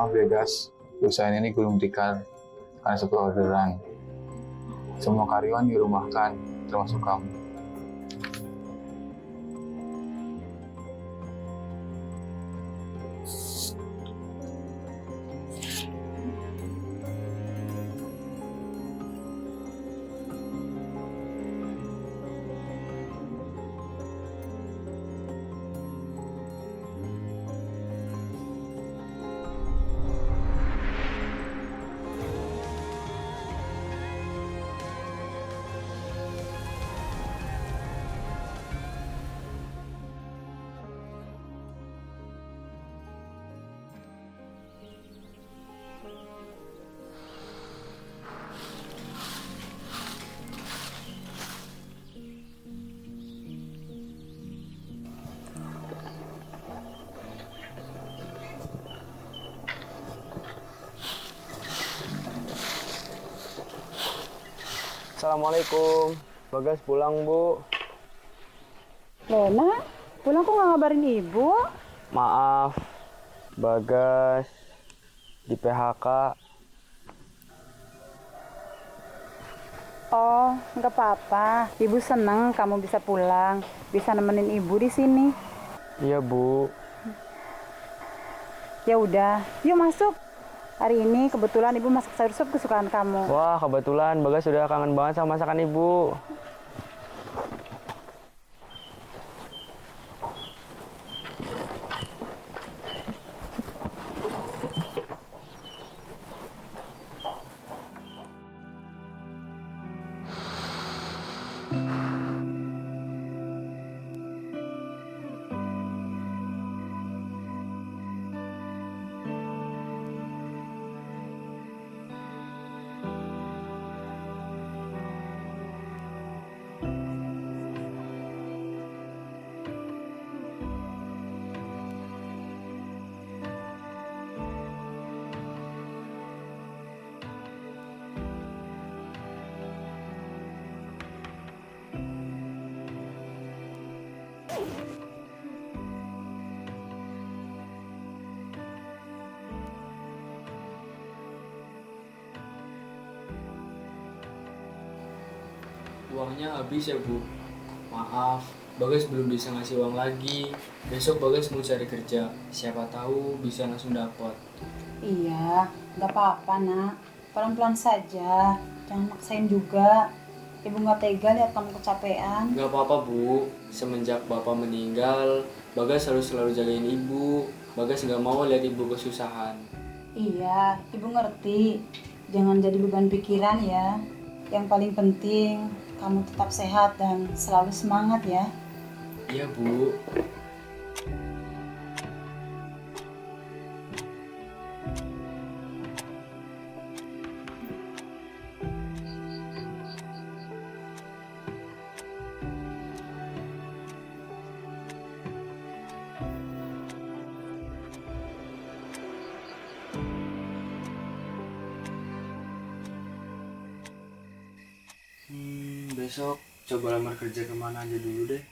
Maaf ya guys, perusahaan ini gulung tikar karena satu orderan. Semua karyawan dirumahkan, termasuk kamu. Assalamualaikum. Bagas pulang, Bu. Lena, pulang kok nggak ngabarin ibu? Maaf, Bagas di PHK. Oh, nggak apa-apa. Ibu seneng kamu bisa pulang, bisa nemenin ibu di sini. Iya, Bu. Ya udah, yuk masuk. Hari ini kebetulan ibu masak sayur sup kesukaan kamu. Wah, kebetulan Bagas sudah kangen banget sama masakan Ibu. Uangnya habis ya, Bu. Maaf, Bagas belum bisa ngasih uang lagi. Besok Bagas mau cari kerja. Siapa tahu bisa langsung dapat. Iya, nggak apa-apa nak. Pelan-pelan saja, jangan maksain juga. Ibu nggak tega lihat kamu kecapean. Nggak apa-apa, Bu. Semenjak Bapak meninggal, Bagas harus selalu jagain Ibu. Bagas nggak mau lihat Ibu kesusahan. Iya, ibu ngerti. Jangan jadi beban pikiran ya. Yang paling penting, kamu tetap sehat dan selalu semangat ya. Iya, Bu. Besok coba lamar kerja kemana aja dulu deh.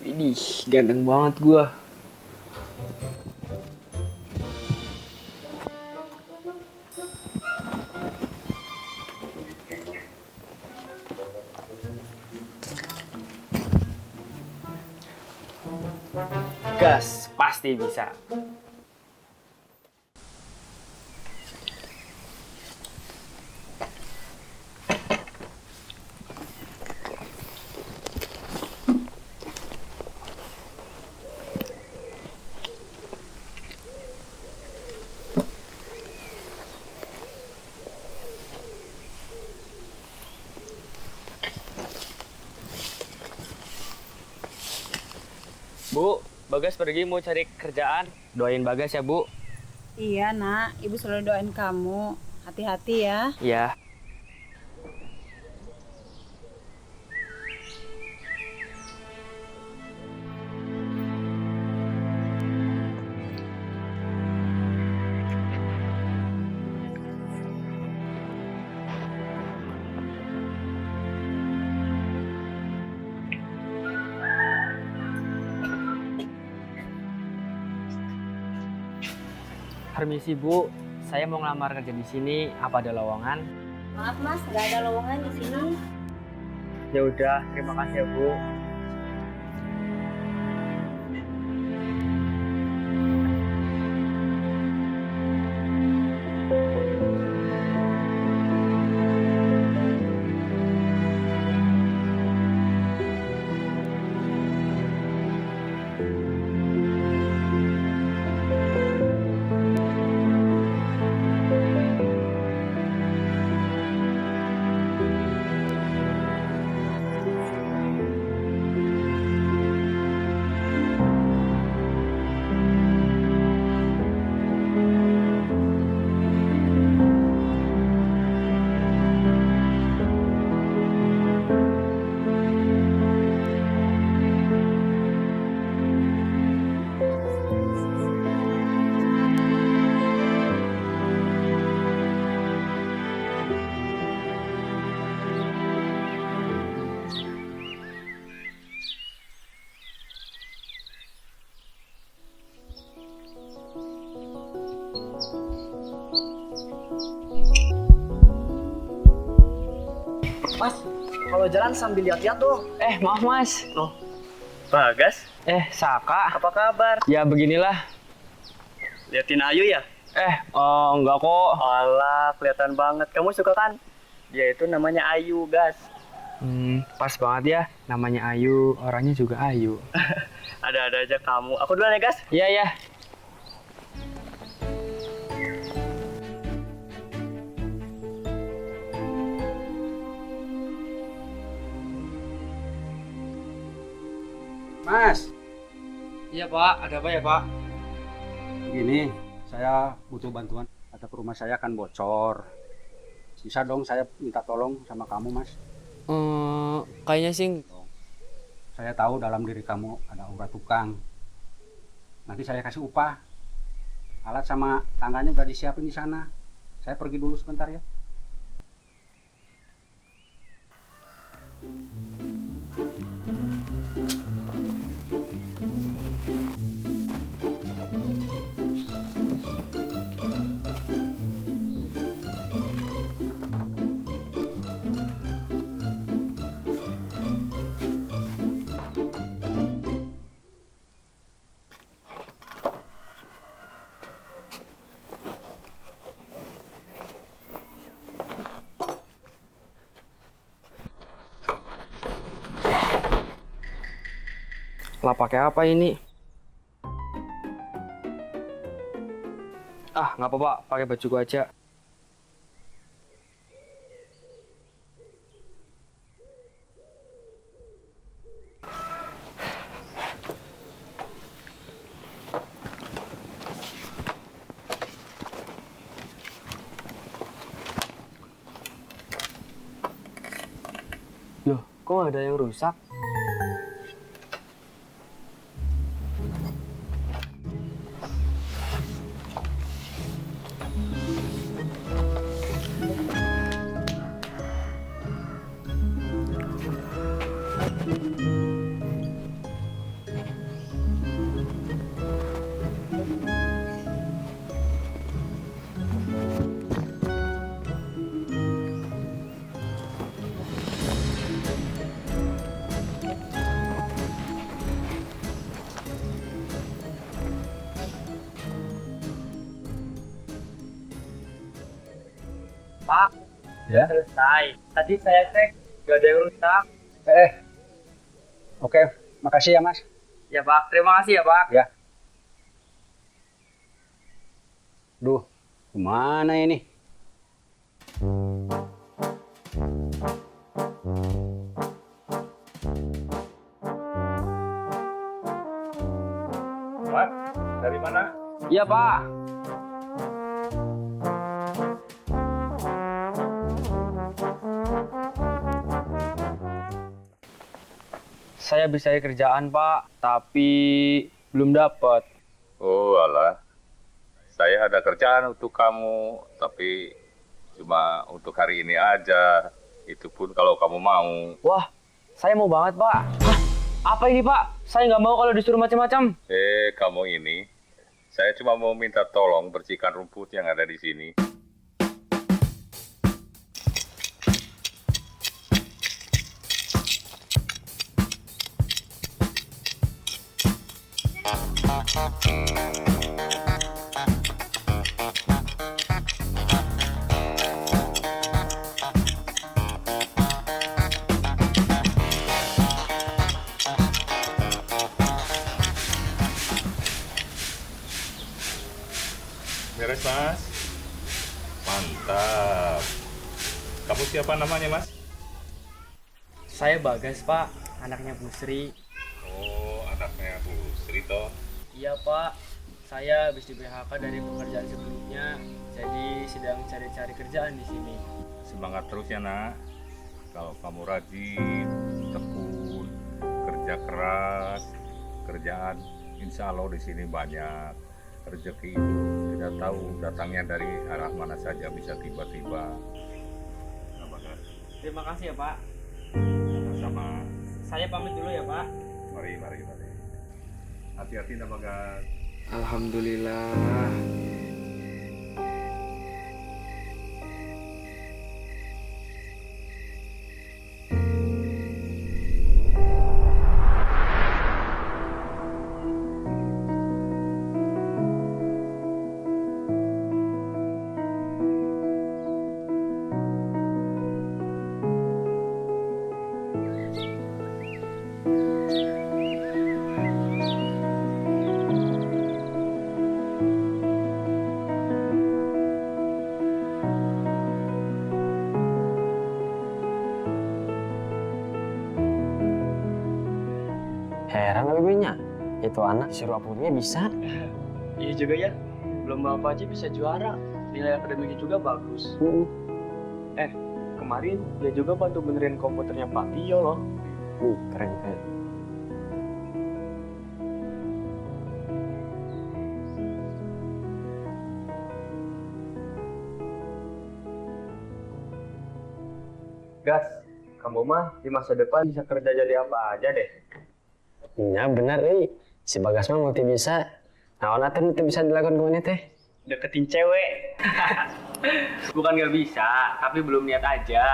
Widih, ganteng banget gua. Gas, pasti bisa. Bu, Bagas pergi mau cari kerjaan. Doain Bagas ya, Bu. Iya nak, ibu selalu doain kamu. Hati-hati ya. Iya. Permisi Bu, saya mau ngelamar kerja di sini. Apa ada lowongan? Maaf Mas, nggak ada lowongan di sini. Ya udah, terima kasih ya Bu. Mas, kalau jalan sambil lihat-lihat tuh. Maaf Mas. Loh, Bagas, Saka. apa kabar? Ya beginilah. Liatin Ayu ya? Enggak kok. Alah, kelihatan banget. Kamu suka kan? Dia itu namanya Ayu, Gas. Pas banget ya. Namanya Ayu, orangnya juga Ayu. Ada-ada aja kamu. Aku duluan ya, Gas. Iya, ya. Mas, Iya Pak, ada apa ya Pak? begini, saya butuh bantuan. Atap rumah saya kan bocor. Bisa dong saya minta tolong sama kamu, Mas. Kayaknya sih. Saya tahu dalam diri kamu ada aura tukang. Nanti saya kasih upah. Alat sama tangganya udah disiapin di sana. Saya pergi dulu sebentar ya. Lah pakai apa ini? Nggak apa-apa, pakai baju gua aja. Loh, kok nggak ada yang rusak? Pak, Ya? selesai. Tadi saya cek, nggak ada yang rusak. Oke, makasih ya, Mas. Ya Pak, terima kasih ya Pak. Ya. Duh, kemana ini? Mas, dari mana? Iya Pak. Saya bisa kerjaan Pak, tapi belum dapat. Oh alah, saya ada kerjaan untuk kamu, tapi cuma untuk hari ini aja. Itu pun kalau kamu mau. Wah, saya mau banget Pak. Hah, apa ini Pak? Saya nggak mau kalau disuruh macam-macam. Kamu ini, Saya cuma mau minta tolong bersihkan rumput yang ada di sini. Beres, Mas. Mantap. Kamu siapa namanya, Mas? Saya Bagas, Pak, anaknya Bu Sri. Oh, anaknya Bu Sri toh. Iya, Pak. Saya habis di PHK dari pekerjaan sebelumnya, jadi sedang cari-cari kerjaan di sini. Semangat terus ya, Nak. Kalau kamu rajin, tekun, kerja keras, kerjaan, insya Allah di sini banyak. Rezeki itu tidak tahu datangnya dari arah mana saja, bisa tiba-tiba. Nah, Bagas. Terima kasih ya, Pak. Sama-sama. Saya pamit dulu ya, Pak. Mari. Hati-hati, Nak Bagas. Alhamdulillah. Heran abibnya, itu anak si Ruapurnya bisa. Iya juga ya, lomba apa aja bisa juara. Nilai akademiknya juga bagus. Kemarin dia juga bantu benerin komputernya Pak Tio loh. Keren. Gas, kamu mah di masa depan bisa kerja jadi apa aja deh. Iya benar nih, si Bagas mah multi bisa. Nah, Onatan itu bisa dilakukan kemana teh? Deketin cewek. Bukan nggak bisa, tapi belum niat aja.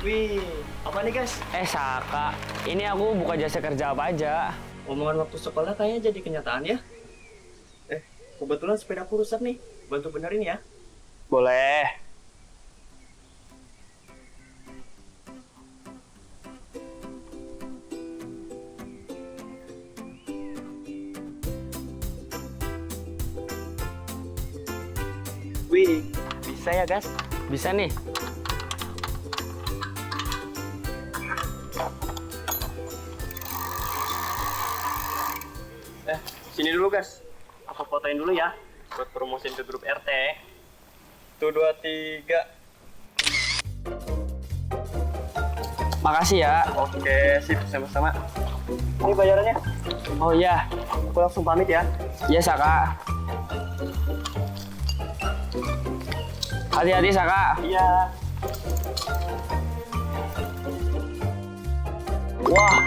Wih, apa nih guys? Saka, ini aku buka jasa kerja apa aja. Omongan waktu sekolah kayaknya jadi kenyataan ya. Kebetulan sepeda aku rusak nih, bantu benerin ya. Boleh. Wih, bisa ya guys? Bisa nih. Sini dulu guys, aku fotoin dulu ya, buat promosiin ke grup RT. 1, 2, 3. Makasih ya. Oke, sip, sama-sama. Ini bayarannya. Oh iya. Aku langsung pamit ya. Iya Saka. Hati-hati Saka. Iya. Wah,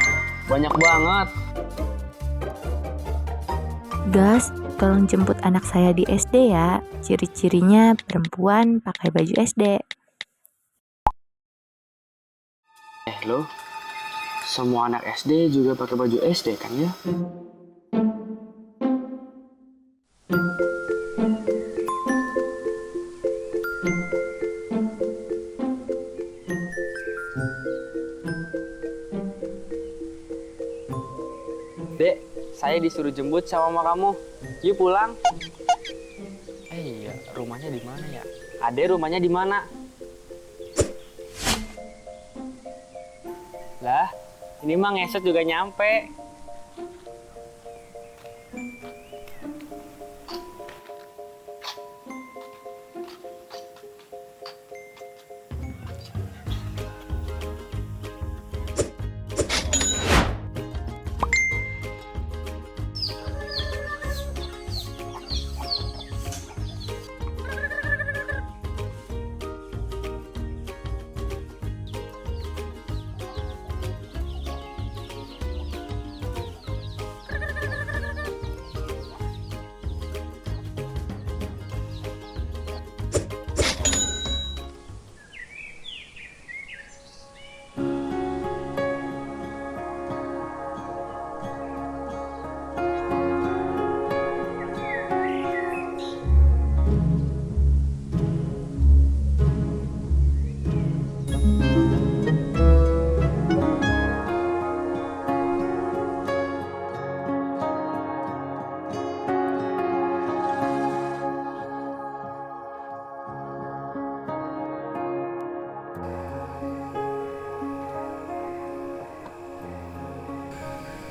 banyak banget. Gas, tolong jemput anak saya di SD ya. Ciri-cirinya perempuan pakai baju SD. Lo, semua anak SD juga pakai baju SD kan ya? Dek, saya disuruh jemput sama mama kamu. Yuk pulang. Iya, rumahnya di mana ya? Ade rumahnya di mana? Lah, ini mah ngesot juga nyampe.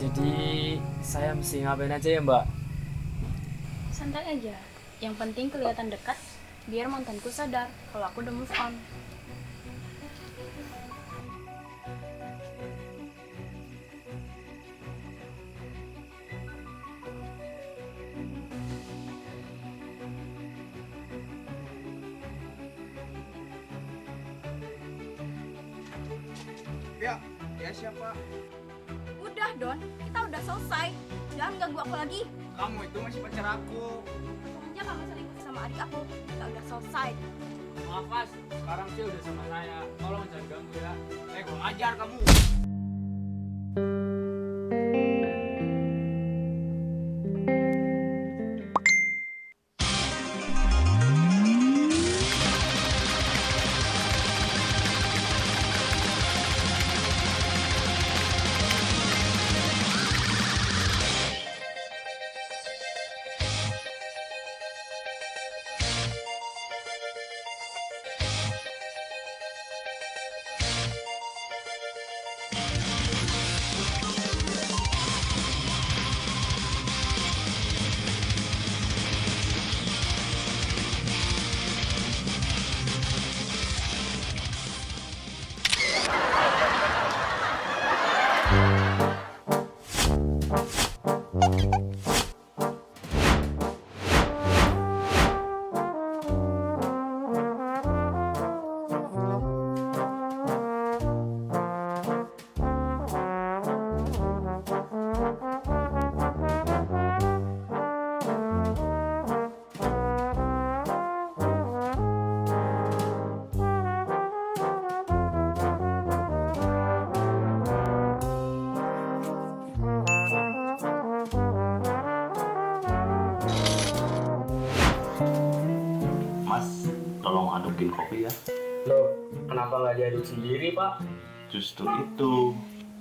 Jadi saya mesti ngapain aja ya Mbak? Santai aja. Yang penting kelihatan dekat, biar mantanku sadar kalau aku udah move on. Ya siapa? Udah Don, kita udah selesai. Jangan ganggu aku lagi. Kamu itu masih pacar aku. Semenjak kamu selingkuh sama adik aku, kita udah selesai. Maaf Mas, sekarang sih udah sama saya. Tolong jangan ganggu ya. Kurang ajar kamu. Mas, tolong adukin kopi ya. Loh, kenapa nggak diaduk sendiri Pak? Justru itu,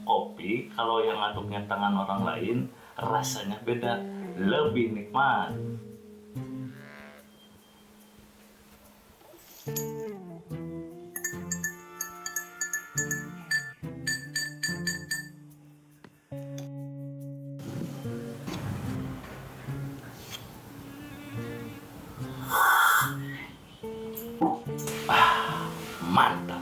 kopi kalau yang aduknya tangan orang lain rasanya beda, lebih nikmat. Mantap.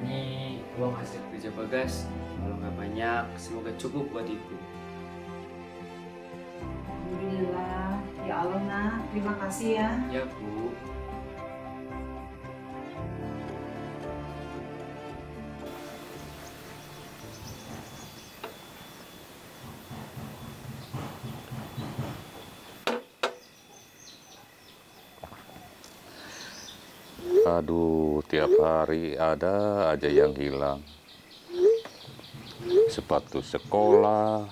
Ini uang hasil kerja Bagas. Kalau nggak banyak, semoga cukup buat ibu. Alhamdulillah. Ya Allah, Nak. Terima kasih ya. Ya Bu. Aduh, tiap hari ada aja yang hilang. Sepatu sekolah,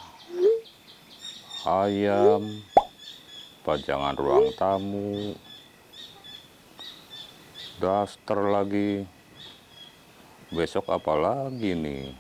ayam, pajangan ruang tamu, daster lagi. Besok apa lagi nih?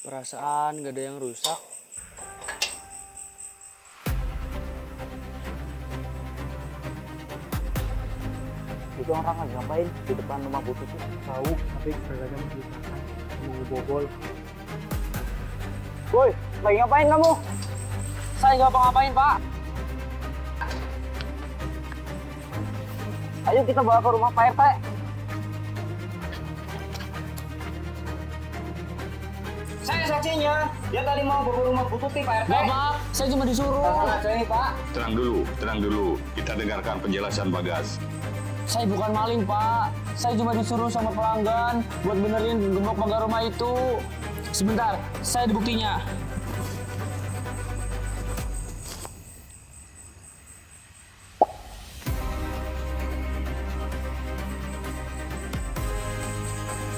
Perasaan gak ada yang rusak. Itu orang lagi ngapain di depan rumah Bu Tuti? Tahu, tapi kelihatannya mau ngebobol. Woi, lagi ngapain kamu? Saya nggak apa-ngapain, Pak. Ayo kita bawa ke rumah Pak RT. Saya saksinya. Dia tadi mau bobol rumah Bu Tuti, Pak RT. Nggak, Pak. Saya cuma disuruh. Saya, Pak. Tenang dulu. Kita dengarkan penjelasan Bagas. Saya bukan maling, Pak. Saya cuma disuruh sama pelanggan buat benerin gembok pagar rumah itu. Sebentar, saya ada buktinya.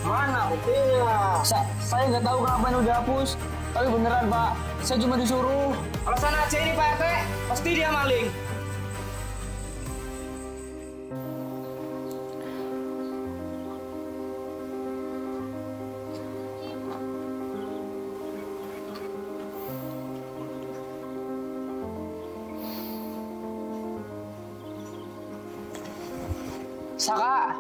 Mana buktinya? Saya nggak tahu kenapa ini udah hapus. Tapi beneran, Pak. Saya cuma disuruh. Alasan aja ini, Pak RT. Pasti dia maling. Saka.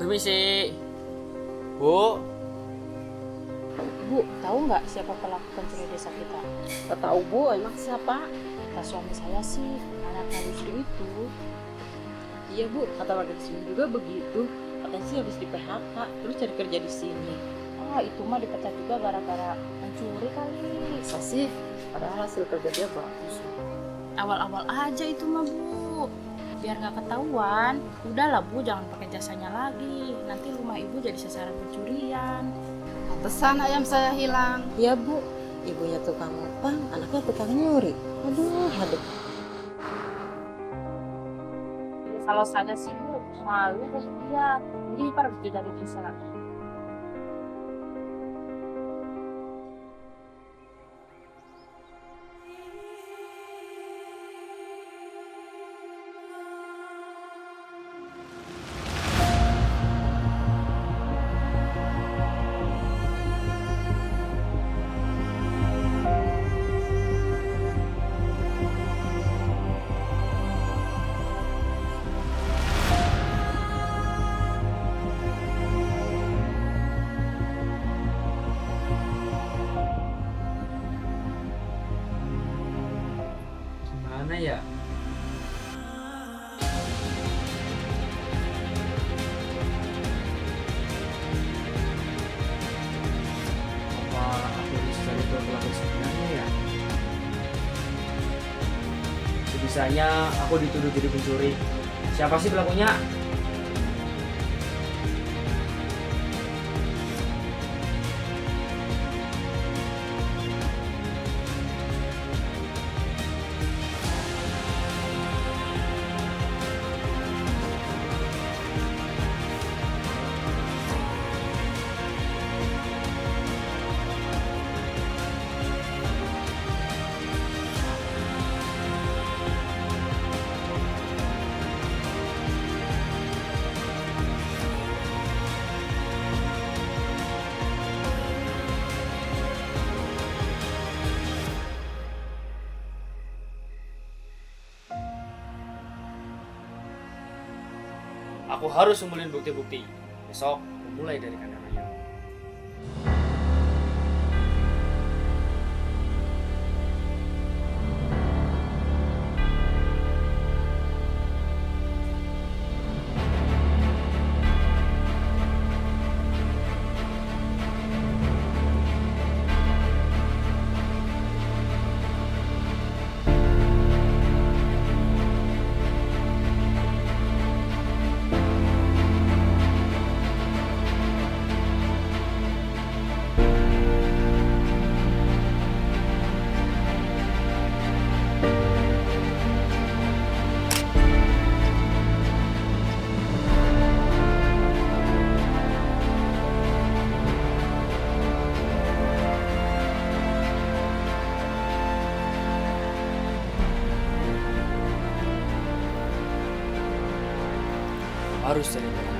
Permisi. Bu. Bu, tahu nggak siapa pelaku pencuri desa kita? Nggak tahu, Bu. Emang siapa? Kata suami saya sih, anaknya Yusri itu. Iya, Bu. Kata warga di sini juga begitu. Katanya sih habis di PHK, terus cari kerja di sini. Ah, itu mah dipecat juga gara-gara mencuri kali. Bisa sih. Padahal hasil kerja dia bagus. Awal-awal aja itu mah, Bu. Biar nggak ketahuan. Udahlah, Bu, jangan pakai jasanya lagi. Nanti rumah Ibu jadi sasaran pencurian. Pantesan ayam saya hilang. Iya, Bu. Ibunya tukang utang, anaknya tukang nyuri. Aduh. Kalau saya sih, Bu, malu lihat. Jadi pergi dari desa. Mana ya? Bisa-bisanya aku dituduh jadi pencuri. Siapa sih pelakunya? Aku harus ngumpulin bukti-bukti. Besok, mulai dari kandang ayam. Harus cari barang.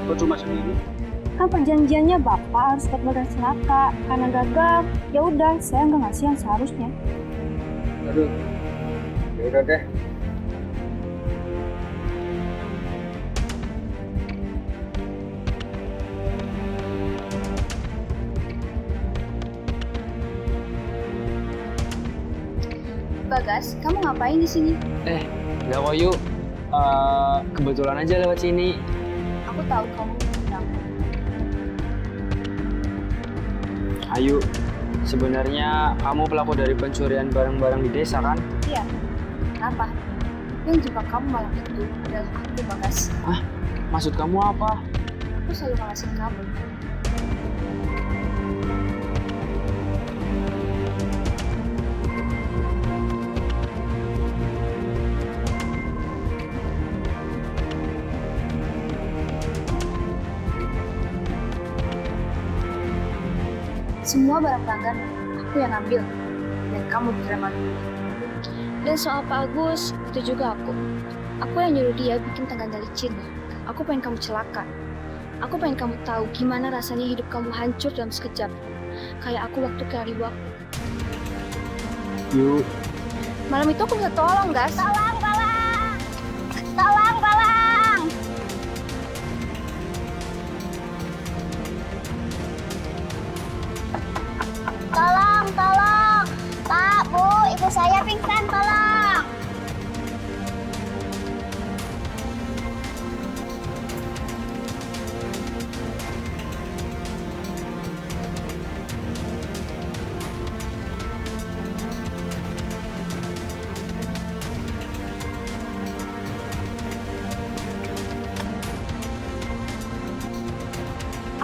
Kok cuma segini? Kan perjanjiannya Bapak harus dapat modal celaka. Karena gagal, ya udah saya nggak ngasih yang seharusnya. Aduh, ya udah deh. Bagas, kamu ngapain di sini? Nggak kok yuk. Kebetulan aja lewat sini. Aku tahu kamu bilang. Ayu, sebenarnya kamu pelaku dari pencurian barang-barang di desa kan? Iya. Kenapa? Yang jebak kamu malam itu adalah aku, Bagas. Maksud kamu apa? Aku selalu ngawasin kamu. Semua barang pelanggan aku yang ambil dan kamu terima. Dan soal Pak Agus, itu juga aku. Aku yang nyuruh dia bikin tangganya licin. Aku pengen kamu celaka. Aku pengen kamu tahu gimana rasanya hidup kamu hancur dalam sekejap. Kayak aku waktu Kaliwak. Yuk. Malam itu aku minta tolong, Gas. Tolong, tolong! Tolong, tolong! Tolong, tolong! Pak, Bu, ibu saya pingsan, tolong!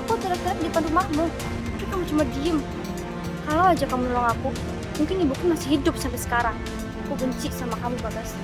Aku teriak-teriak di depan rumahmu, tapi kamu cuma diem. Kalau aja kamu nolong aku, mungkin ibuku masih hidup sampai sekarang. Aku benci sama kamu, Bagas.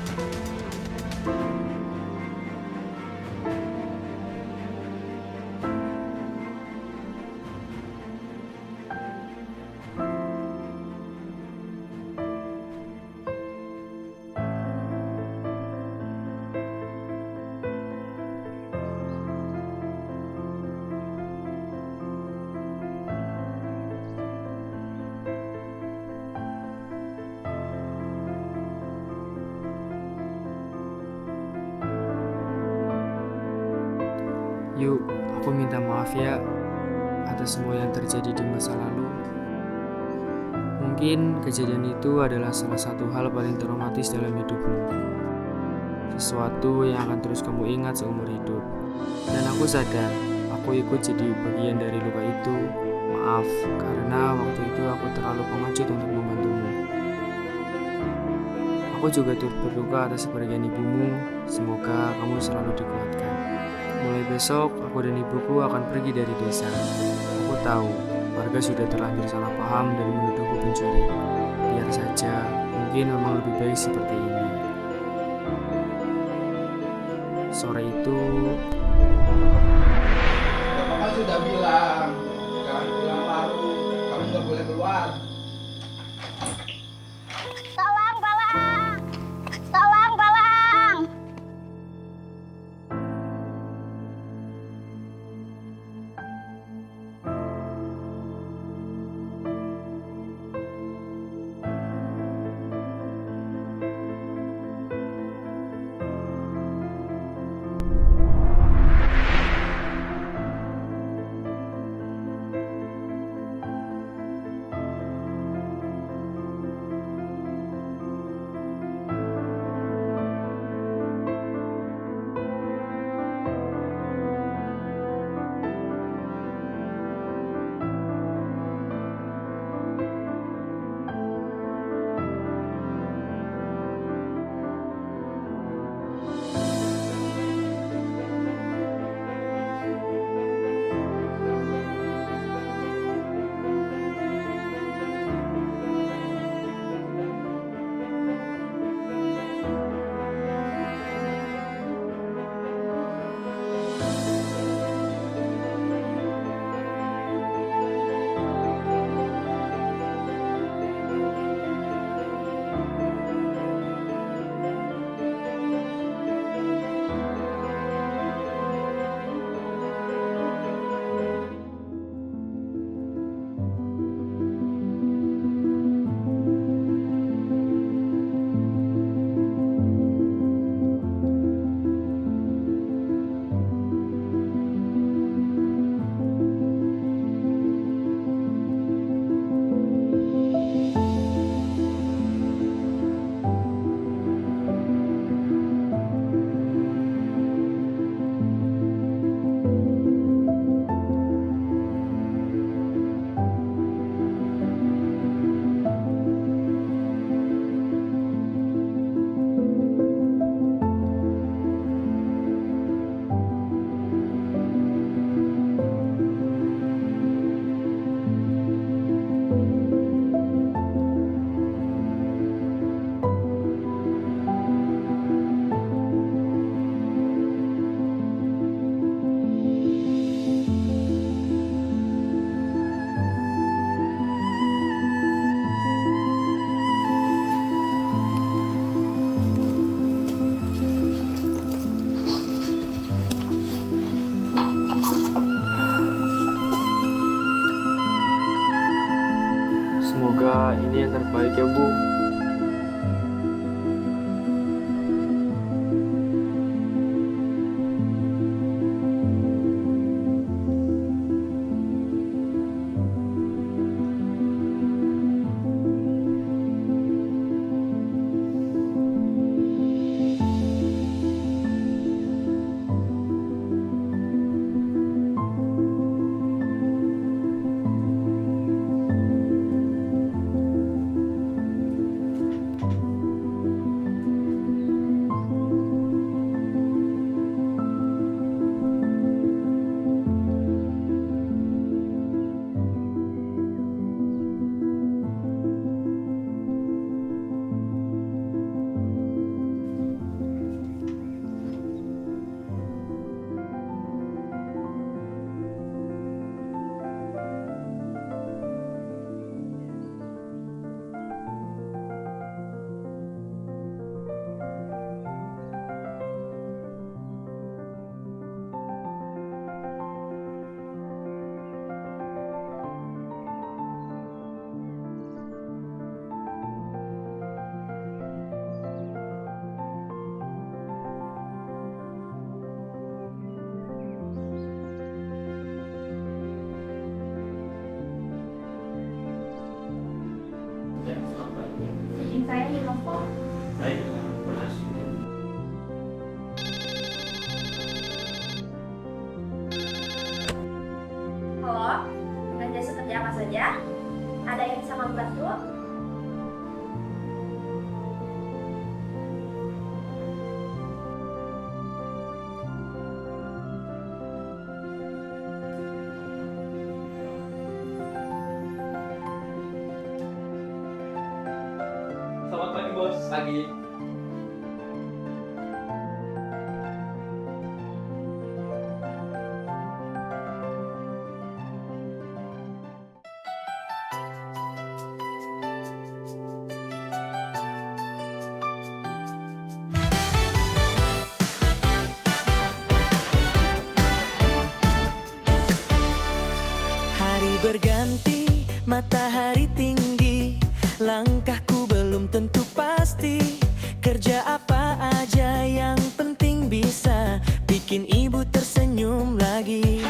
Yuk, aku minta maaf ya atas semua yang terjadi di masa lalu. Mungkin kejadian itu adalah salah satu hal paling traumatis dalam hidupmu. Sesuatu yang akan terus kamu ingat seumur hidup. Dan aku sadar, aku ikut jadi bagian dari luka itu. Maaf, karena waktu itu aku terlalu pengecut untuk membantumu. Aku juga turut berduka atas kepergian ibumu. Semoga kamu selalu dikuatkan. Mulai besok, aku dan ibuku akan pergi dari desa. Aku tahu, warga sudah terlanjur salah paham dan menuduhku pencuri. Biar saja, mungkin memang lebih baik seperti ini. Sore itu... Bapak sudah bilang, jangan pulang larut, kamu nggak boleh keluar. Tolong, tolong! Tolong, tolong! Semoga ini yang terbaik ya Bu. Izin saya di rokok. Baik, makasih. Halo, dengan jasa kerja apa saja? Ada yang bisa kami bantu? Selamat pagi bos. Pagi. Hari berganti, matahari tinggi, langkahku belum tentu pasti. Kerja apa aja yang penting bisa bikin ibu tersenyum lagi.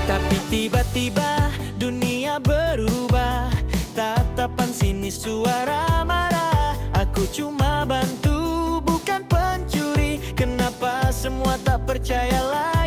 Tapi tiba-tiba dunia berubah, tatapan sinis, suara marah. Aku cuma bantu, bukan pencuri. Kenapa semua tak percaya lagi?